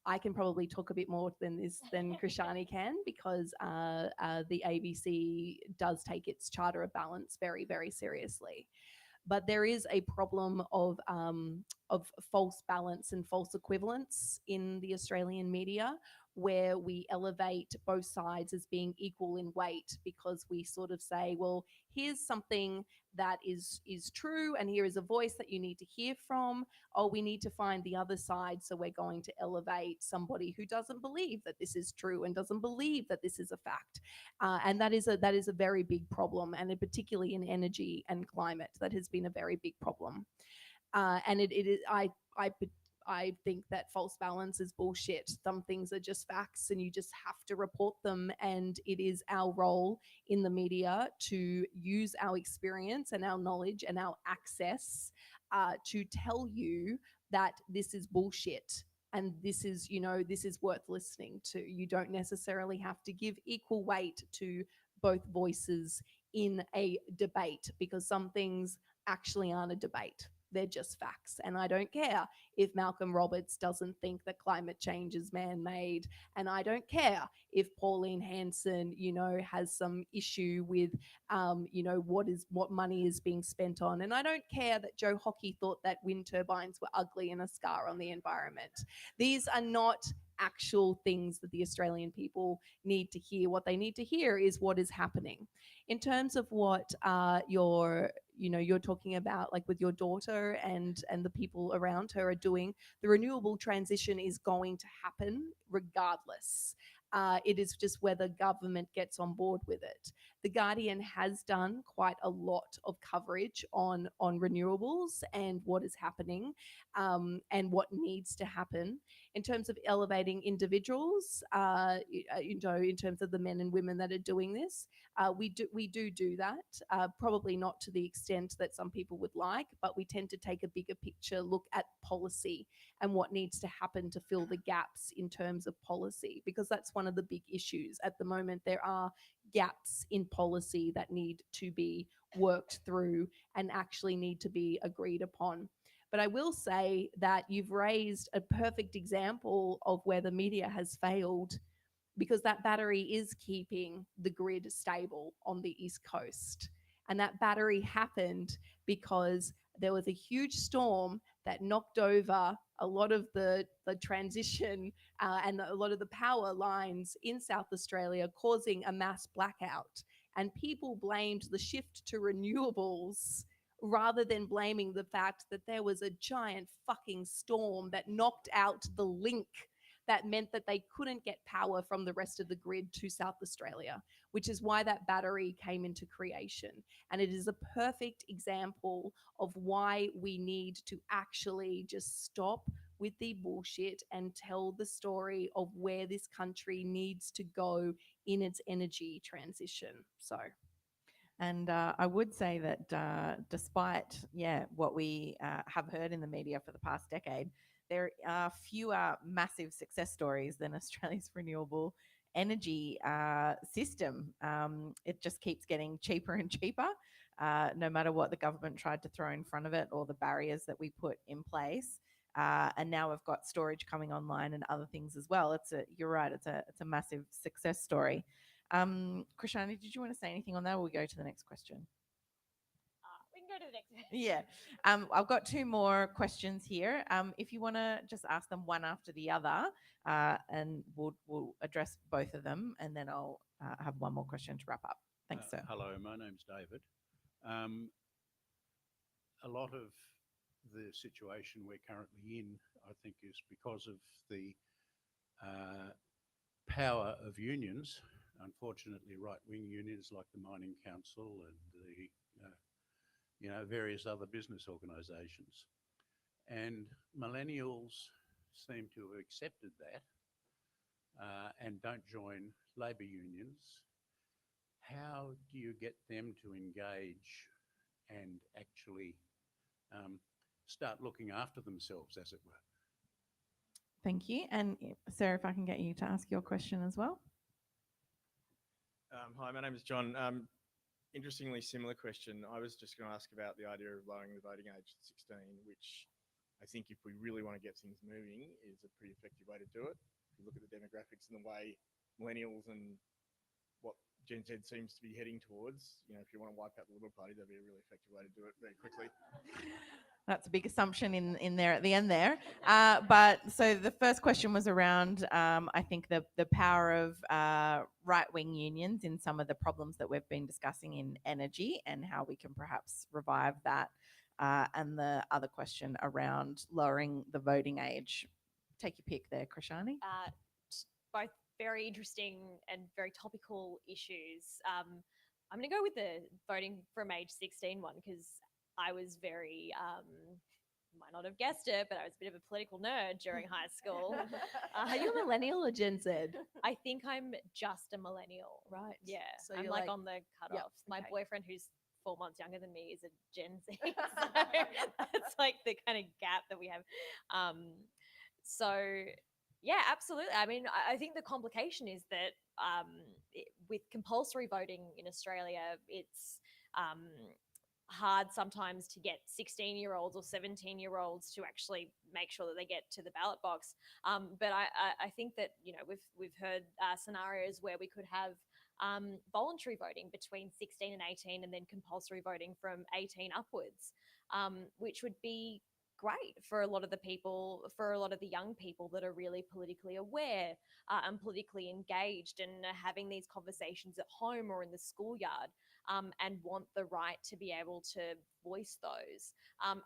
I can probably talk a bit more than this than Krishani can, because the ABC does take its Charter of Balance very, very seriously. But there is a problem of false balance and false equivalence in the Australian media, where we elevate both sides as being equal in weight, because we sort of say, well, here's something that is true, and here is a voice that you need to hear from. Oh, we need to find the other side, so we're going to elevate somebody who doesn't believe that this is true and doesn't believe that this is a fact. And that is a very big problem, and particularly in energy and climate, that has been a very big problem. And it is I think that false balance is bullshit. Some things are just facts, and you just have to report them. And it is our role in the media to use our experience and our knowledge and our access, to tell you that this is bullshit, and this is worth listening to. You don't necessarily have to give equal weight to both voices in a debate, because some things actually aren't a debate. They're just facts. And I don't care if Malcolm Roberts doesn't think that climate change is man-made. And I don't care if Pauline Hanson, has some issue with, what money is being spent on. And I don't care that Joe Hockey thought that wind turbines were ugly and a scar on the environment. These are not actual things that the Australian people need to hear. What they need to hear is what is happening. In terms of what you're talking about, like with your daughter and the people around her are doing, the renewable transition is going to happen regardless. It is just whether government gets on board with it. The Guardian has done quite a lot of coverage on renewables and what is happening, and what needs to happen in terms of elevating individuals. In terms of the men and women that are doing this, we do that. Probably not to the extent that some people would like, but we tend to take a bigger picture look at policy and what needs to happen to fill the gaps in terms of policy, because that's one of the big issues at the moment. There are gaps in policy that need to be worked through and actually need to be agreed upon. But I will say that you've raised a perfect example of where the media has failed, because that battery is keeping the grid stable on the East Coast. And that battery happened because there was a huge storm that knocked over a lot of the transition, and a lot of the power lines in South Australia, causing a mass blackout. And people blamed the shift to renewables rather than blaming the fact that there was a giant fucking storm that knocked out the link that meant that they couldn't get power from the rest of the grid to South Australia, which is why that battery came into creation. And it is a perfect example of why we need to actually just stop with the bullshit and tell the story of where this country needs to go in its energy transition. So. And I would say that despite, what we have heard in the media for the past decade, there are fewer massive success stories than Australia's renewable energy system. It just keeps getting cheaper and cheaper. no matter what the government tried to throw in front of it or the barriers that we put in place. And now we've got storage coming online and other things as well. You're right. It's a massive success story. Krishani, did you want to say anything on that? Or we go to the next question. We can go to the next one. Yeah. I've got two more questions here. If you want to just ask them one after the other, and we'll address both of them, and then I'll have one more question to wrap up. Thanks, sir. Hello, my name's David. A lot of the situation we're currently in, I think, is because of the power of unions. Unfortunately, right-wing unions like the Mining Council and the various other business organisations. And millennials seem to have accepted that and don't join labour unions. How do you get them to engage and actually start looking after themselves, as it were? Thank you. And Sarah, if I can get you to ask your question as well. Hi, my name is John. Interestingly, similar question. I was just going to ask about the idea of lowering the voting age to 16, which I think if we really want to get things moving is a pretty effective way to do it. If you look at the demographics and the way millennials and what Gen Z seems to be heading towards, if you want to wipe out the Liberal Party, that'd be a really effective way to do it very quickly. That's a big assumption in there at the end there. But so the first question was around, I think, the power of right-wing unions in some of the problems that we've been discussing in energy and how we can perhaps revive that. And the other question around lowering the voting age. Take your pick there, Krishani. Both very interesting and very topical issues. I'm going to go with the voting from age 16 one because I was very, might not have guessed it, but I was a bit of a political nerd during high school. Are you a millennial or Gen Z? I think I'm just a millennial. Right. Yeah. So I'm you're like on the cutoff. My okay. boyfriend, who's 4 months younger than me, is a Gen Z. So that's like the kind of gap that we have. So yeah, absolutely. I mean, I think the complication is that with compulsory voting in Australia, it's hard sometimes to get 16-year-olds or 17-year-olds to actually make sure that they get to the ballot box. But I think that we've heard scenarios where we could have voluntary voting between 16 and 18, and then compulsory voting from 18 upwards, which would be great for a lot of the people, for a lot of the young people that are really politically aware and politically engaged and are having these conversations at home or in the schoolyard, and want the right to be able to voice those.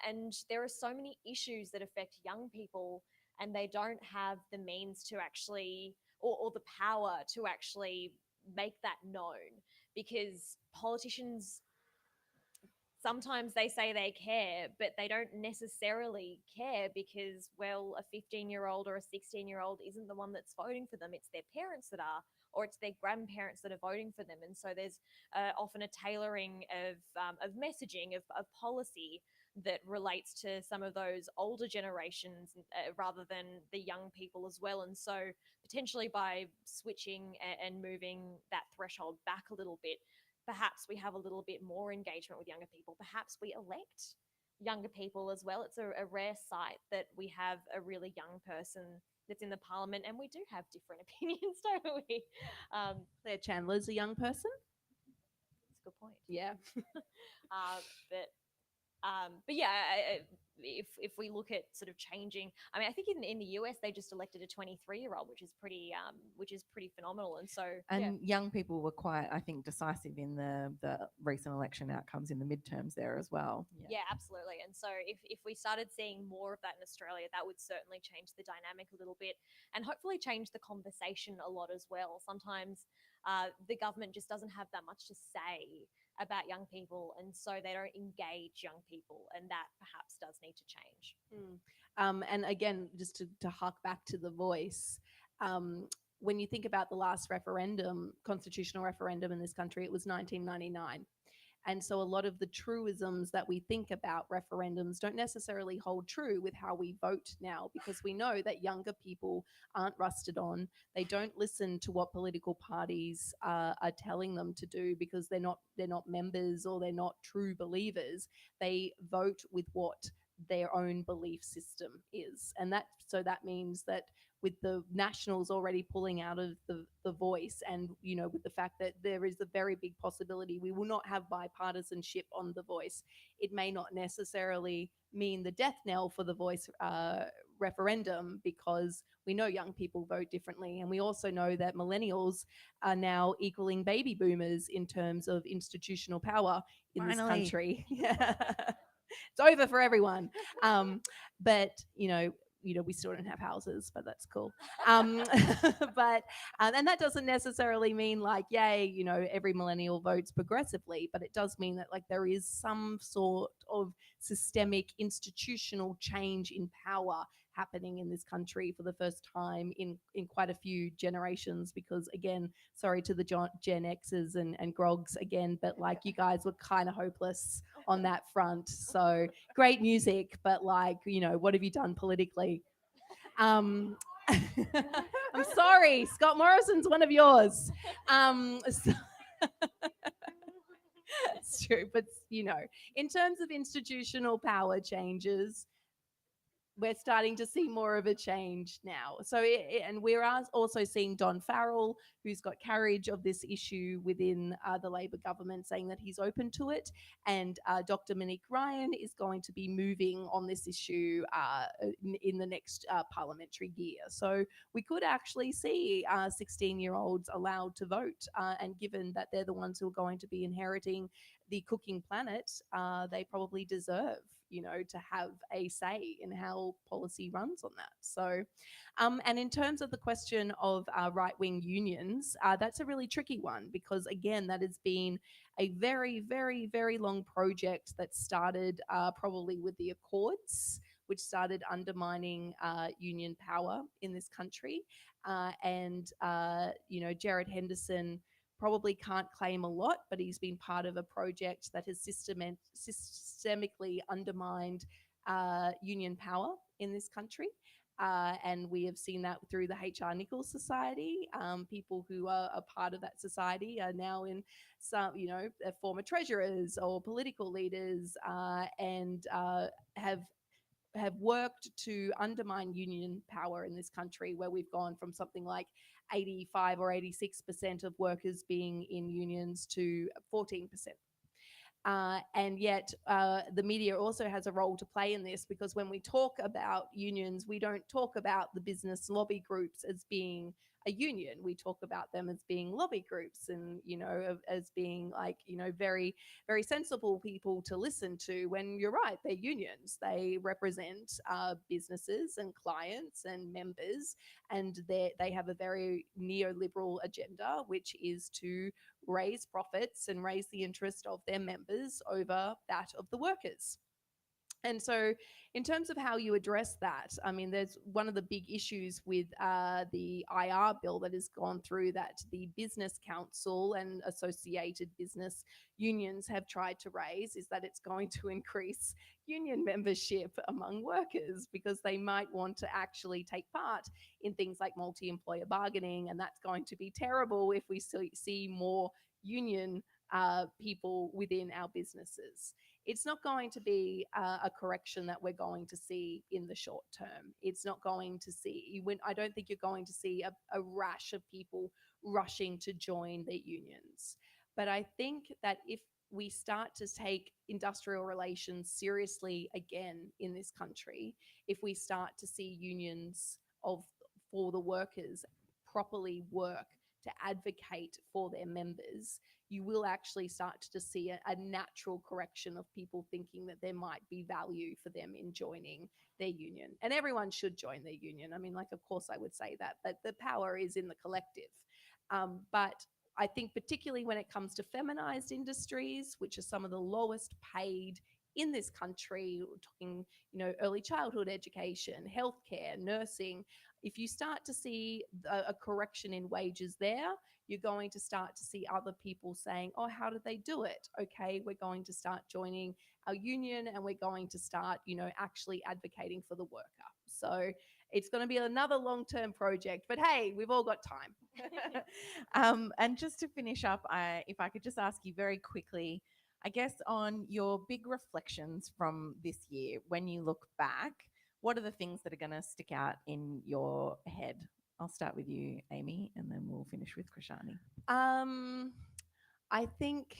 And there are so many issues that affect young people, and they don't have the means to actually, or the power to actually make that known, because politicians, sometimes they say they care, but they don't necessarily care because, well, a 15-year-old or a 16-year-old isn't the one that's voting for them. It's their parents that are, or it's their grandparents that are voting for them. And so there's often a tailoring of messaging, of policy that relates to some of those older generations rather than the young people as well. And so potentially by switching and moving that threshold back a little bit, perhaps we have a little bit more engagement with younger people. Perhaps we elect younger people as well. It's a rare sight that we have a really young person that's in the parliament, and we do have different opinions, don't we? Claire Chandler's a young person. That's a good point. Yeah. But yeah, if we look at sort of changing, I mean, I think in the US they just elected a 23-year-old, which is pretty phenomenal. And so young people were quite, I think, decisive in the recent election outcomes in the midterms there as well. Yeah, absolutely. And so if we started seeing more of that in Australia, that would certainly change the dynamic a little bit, and hopefully change the conversation a lot as well. Sometimes the government just doesn't have that much to say about young people, and so they don't engage young people, and that perhaps does need to change. And again, just to hark back to the voice, when you think about the last referendum, constitutional referendum in this country, it was 1999. And so a lot of the truisms that we think about referendums don't necessarily hold true with how we vote now, because we know that younger people aren't rusted on. They don't listen to what political parties are telling them to do, because they're not members, or they're not true believers. They vote with what their own belief system is. And that means that with the Nationals already pulling out of the voice, and with the fact that there is a very big possibility we will not have bipartisanship on the voice, it may not necessarily mean the death knell for the voice referendum, because we know young people vote differently, and we also know that millennials are now equaling baby boomers in terms of institutional power in this Finally. country. It's over for everyone. But we still don't have houses, but that's cool. But and that doesn't necessarily mean like, yay, every millennial votes progressively, but it does mean that like there is some sort of systemic institutional change in power happening in this country for the first time in quite a few generations. Because again, sorry to the Gen X's and Grogs again, but like you guys were kind of hopeless on that front. So great music, but like, what have you done politically? I'm sorry, Scott Morrison's one of yours. So it's true, but in terms of institutional power changes, we're starting to see more of a change now. So, and we're also seeing Don Farrell, who's got carriage of this issue within the Labor government, saying that he's open to it. And Dr. Monique Ryan is going to be moving on this issue in the next parliamentary year. So we could actually see 16-year-olds allowed to vote. And given that they're the ones who are going to be inheriting the cooking planet, they probably deserve to have a say in how policy runs on that. So, and in terms of the question of right-wing unions, that's a really tricky one, because again, that has been a very, very, very long project that started probably with the Accords, which started undermining union power in this country. And Jared Henderson probably can't claim a lot, but he's been part of a project that has systemically undermined union power in this country. And we have seen that through the H.R. Nichols Society. People who are a part of that society are now in some, former treasurers or political leaders, and have worked to undermine union power in this country, where we've gone from something like 85 or 86% of workers being in unions to 14%. And yet the media also has a role to play in this, because when we talk about unions, we don't talk about the business lobby groups as being a union. We talk about them as being lobby groups, and as being like very, very sensible people to listen to, when you're right, they're unions. They represent businesses and clients and members, and they have a very neoliberal agenda, which is to raise profits and raise the interest of their members over that of the workers. And so in terms of how you address that, I mean, there's one of the big issues with the IR bill that has gone through, that the Business Council and associated business unions have tried to raise, is that it's going to increase union membership among workers, because they might want to actually take part in things like multi-employer bargaining. And that's going to be terrible if we see more union people within our businesses. It's not going to be a correction that we're going to see in the short term. It's not going to see, I don't think you're going to see a rash of people rushing to join their unions. But I think that if we start to take industrial relations seriously again in this country, if we start to see unions for the workers properly work to advocate for their members, you will actually start to see a natural correction of people thinking that there might be value for them in joining their union. And everyone should join their union. I mean, like, of course I would say that, but the power is in the collective. But I think particularly when it comes to feminized industries, which are some of the lowest paid in this country. We're talking, early childhood education, healthcare, nursing. If you start to see a correction in wages there, you're going to start to see other people saying, oh, how did they do it? Okay, we're going to start joining our union and we're going to start, actually advocating for the worker. So it's going to be another long-term project, but hey, we've all got time. And just to finish up, if I could just ask you very quickly, I guess on your big reflections from this year, when you look back, what are the things that are going to stick out in your head? I'll start with you, Amy, and then we'll finish with Krishani. I think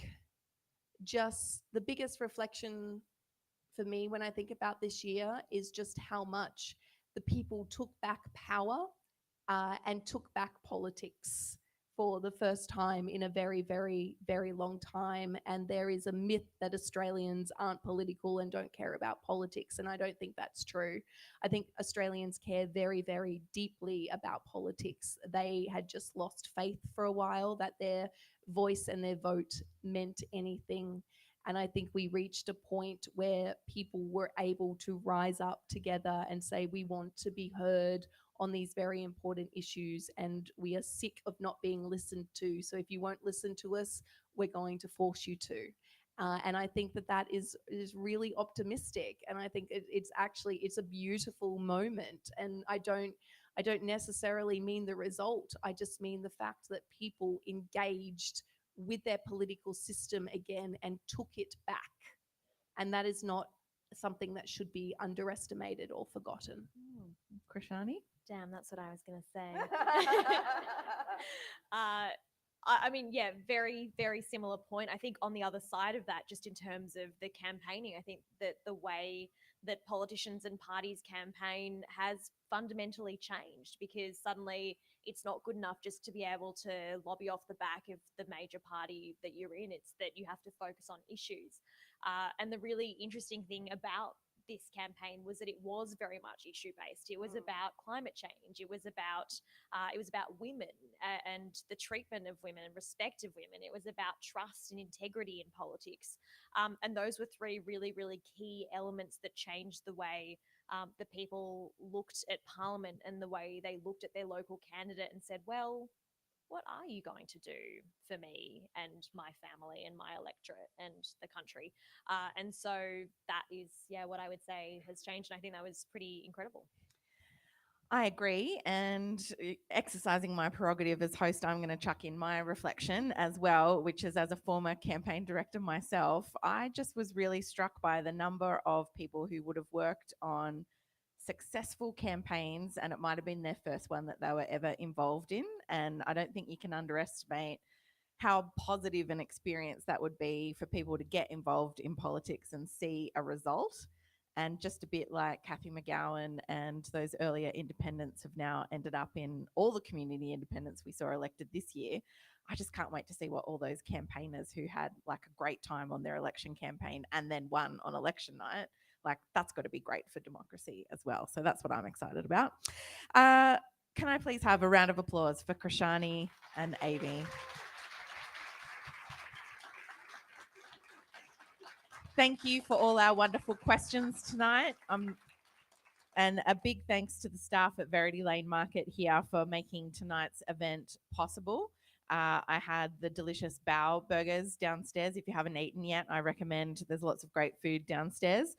just the biggest reflection for me when I think about this year is just how much the people took back power and took back politics for the first time in a very, very, very long time. And there is a myth that Australians aren't political and don't care about politics. And I don't think that's true. I think Australians care very, very deeply about politics. They had just lost faith for a while that their voice and their vote meant anything. And I think we reached a point where people were able to rise up together and say, we want to be heard on these very important issues, and we are sick of not being listened to. So if you won't listen to us, we're going to force you to. And I think that is really optimistic. And I think it's a beautiful moment. And I don't necessarily mean the result. I just mean the fact that people engaged with their political system again and took it back. And that is not something that should be underestimated or forgotten. Krishani? Damn, that's what I was going to say. I mean, yeah, very, very similar point. I think on the other side of that, just in terms of the campaigning, I think that the way that politicians and parties campaign has fundamentally changed, because suddenly it's not good enough just to be able to lobby off the back of the major party that you're in. It's that you have to focus on issues. And the really interesting thing about this campaign was that it was very much issue based. It was about climate change. It was about women and the treatment of women and respect of women. It was about trust and integrity in politics. And those were three really, really key elements that changed the way the people looked at Parliament and the way they looked at their local candidate and said, well, what are you going to do for me and my family and my electorate and the country? And so that is, what I would say has changed. And I think that was pretty incredible. I agree. And exercising my prerogative as host, I'm going to chuck in my reflection as well, which is as a former campaign director myself, I just was really struck by the number of people who would have worked on successful campaigns, and it might have been their first one that they were ever involved in. And I don't think you can underestimate how positive an experience that would be for people to get involved in politics and see a result. And just a bit like Kathy McGowan and those earlier independents have now ended up in all the community independents we saw elected this year. I just can't wait to see what all those campaigners who had like a great time on their election campaign and then won on election night, like that's got to be great for democracy as well. So that's what I'm excited about. Can I please have a round of applause for Krishani and Amy? Thank you for all our wonderful questions tonight. And a big thanks to the staff at Verity Lane Market here for making tonight's event possible. I had the delicious Bao burgers downstairs. If you haven't eaten yet, I recommend. There's lots of great food downstairs.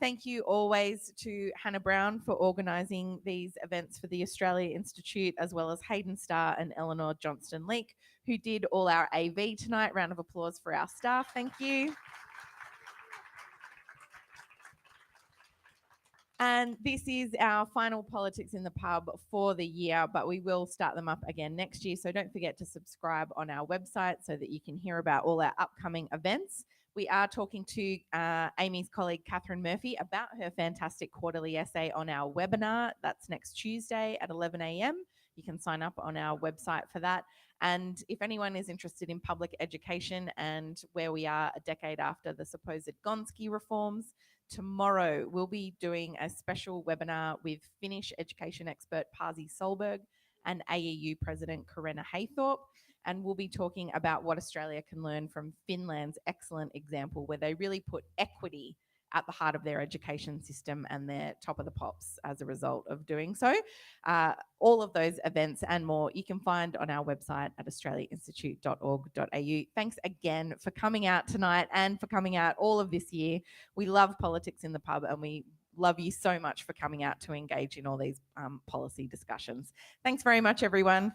Thank you always to Hannah Brown for organising these events for the Australia Institute, as well as Hayden Starr and Eleanor Johnston-Leake, who did all our AV tonight. Round of applause for our staff. Thank you. And this is our final Politics in the Pub for the year, but we will start them up again next year. So don't forget to subscribe on our website so that you can hear about all our upcoming events. We are talking to Amy's colleague, Catherine Murphy, about her fantastic quarterly essay on our webinar. That's next Tuesday at 11 a.m. You can sign up on our website for that. And if anyone is interested in public education and where we are a decade after the supposed Gonski reforms, tomorrow we'll be doing a special webinar with Finnish education expert Pasi Solberg and AEU President Karena Haythorpe. and we'll be talking about what Australia can learn from Finland's excellent example, where they really put equity at the heart of their education system, and they're top of the pops as a result of doing so. All of those events and more you can find on our website at australiainstitute.org.au. Thanks again for coming out tonight and for coming out all of this year. We love Politics in the Pub, and we love you so much for coming out to engage in all these policy discussions. Thanks very much, everyone.